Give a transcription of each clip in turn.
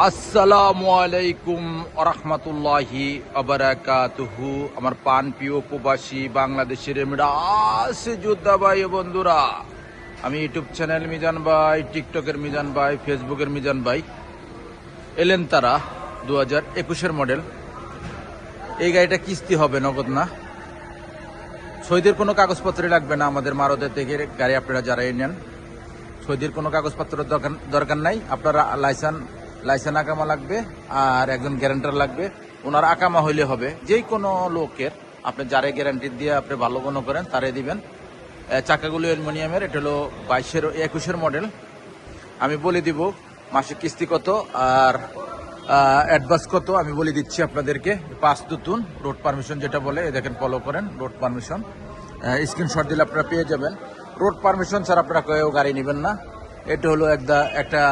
আসসালামু আলাইকুম আরহামাতুল্লাহি আবারাকাতুহু। আমার পান প্রিয় প্রবাসী বাংলাদেশের মিরাসে যোদ্ধা ভাই ও বন্ধুরা, আমি ইউটিউব চ্যানেল মিজান ভাই, টিকটকের মিজান ভাই, ফেসবুকের মিজান ভাই। এলেন তারা 2021-এর মডেল। এই গাড়িটা কিস্তি হবে, নগদ না। সৌদির কোনো কাগজপত্রই লাগবে না। আমাদের মারুতি থেকে গাড়ি আপনারা যারাই নেন, সৌদির কোনো কাগজপত্র দরকার নাই। আপনারা লাইসেন্স আকামা লাগবে আর একজন গ্যারান্টার লাগবে। ওনার আকামা হইলে হবে। যেই কোনো লোকের আপনি যারে গ্যারান্টি দিয়ে আপনি ভালো কোনো করেন তারে দিবেন। চাকাগুলো অ্যালুমিনিয়ামের। এটা হলো 21-এর মডেল। আমি বলে দিব মাসিক কিস্তি কত আর অ্যাডভান্স কত আমি বলে দিচ্ছি আপনাদেরকে। 5 নতুন রোড পারমিশন যেটা বলে, দেখেন ফলো করেন। রোড পারমিশন স্ক্রিনশট দিলে আপনারা পেয়ে যাবেন। রোড পারমিশন স্যার আপনারা কেউ গাড়ি নেবেন না। এটা হলো একটা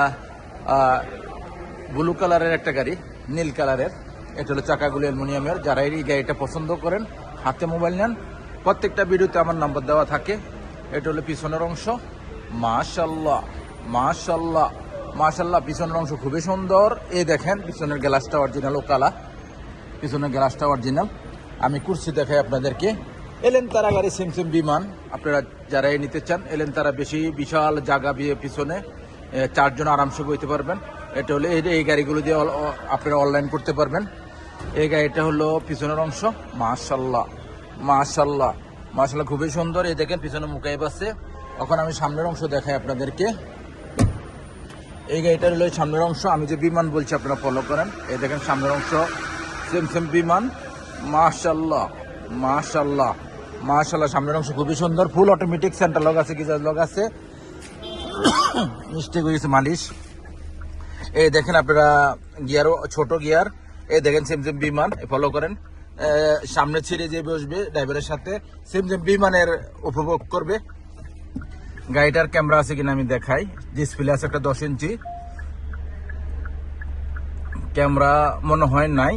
ব্লু কালারের একটা গাড়ি, নীল কালারের। এটা হলো চাকাগুলো অ্যালুমিনিয়ামের। যারা এই গাড়িটা পছন্দ করেন, হাতে মোবাইল নেন, প্রত্যেকটা ভিডিওতে আমার নাম্বার দেওয়া থাকে। এটা হলো পিছনের অংশ। মাশাল্লাহ মাশাল্লাহ মাশাল্লাহ, পিছনের অংশ খুবই সুন্দর। এই দেখেন পিছনের গ্লাসটা অরিজিনাল, ও কালা পিছনের গ্লাসটা অরিজিনাল। আমি কুর্সি দেখাই আপনাদেরকে। এলেন তারা গাড়ি সেম বিমান। আপনারা যারা নিতে চান, এলেন তারা বেশি বিশাল জায়গা বিয়ে পিছনে 4 জন আরামসে বইতে পারবেন। এটা হলো এই গাড়িগুলো দিয়ে আপনারা অনলাইন করতে পারবেন। এই গাড়িটা হলো পিছনের অংশ। মাশাল্লাহ মাশাল্লাহ মাশাল্লাহ, খুবই সুন্দর। এই দেখেন পিছনে মুকাইব আছে। এখন আমি সামনের অংশ দেখাই আপনাদেরকে। এই গাড়িটার হলো সামনের অংশ। আমি যে বিমান বলছি আপনারা ফলো করেন। এই দেখেন সামনের অংশ সেম বিমান। মাশাল্লাহ মাশাল্লাহ মাশাল্লাহ, সামনের অংশ খুবই সুন্দর। ফুল অটোমেটিক, সেন্টার লক আছে, গিজার লক আছে, মিস্টেক হয়ে গেছে মালিশ। এই দেখেন আপনারা গিয়ারও ছোট গিয়ার। এই দেখেন সেম বিমান, ফলো করেন। সামনে ছিঁড়ে যে বসবে ড্রাইভারের সাথে সেম বিমানের উপভোগ করবে। গাড়িটার ক্যামেরা আছে কিনা আমি দেখাই। ডিসপ্লে আছে একটা 10 ইঞ্চি। ক্যামেরা মনে হয় নাই,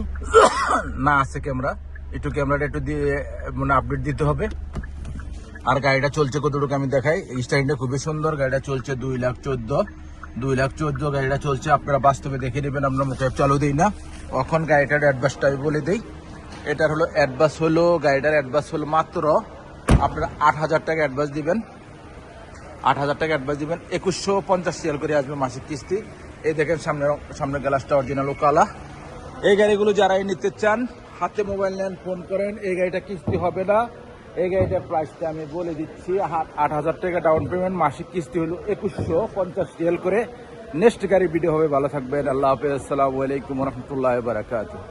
না আছে ক্যামেরা। ক্যামেরাটা একটু দিয়ে মানে আপডেট দিতে হবে। আর গাড়িটা চলছে কতটুকু আমি দেখাই। স্টাইলটা খুবই সুন্দর। গাড়িটা চলছে 2,14,000 গাড়িটা চলছে। আপনারা বাস্তবে দেখে নেবেন, আমরা মুখে চালু দিই না। এখন গাড়িটার অ্যাডভান্সটা আমি বলে দিই। এটার হলো অ্যাডভান্স হলো, গাড়িটার অ্যাডভান্স হলো মাত্র আপনারা 8,000 টাকা অ্যাডভান্স দিবেন। 8,000 টাকা অ্যাডভান্স দিবেন। 2150 রিয়াল করে আসবে মাসিক কিস্তি। এই দেখেন সামনের গ্লাসটা অরিজিনাল কালা। এই গাড়িগুলো যারাই নিতে চান, হাতে মোবাইল নেন, ফোন করেন। এই গাড়িটা কিস্তি হবে না। এই গাড়িটার প্রাইসটা আমি বলে দিচ্ছি। 8,000 টাকা ডাউন পেমেন্ট, মাসিক কিস্তি হলো 2150 রিয়াল করে। নেক্সট গাড়ি ভিডিও হবে। ভালো থাকবেন। আল্লাহ হাফেজ। আসসালামু আলাইকুম রহমতুল্লাহ বারাকাতুহু।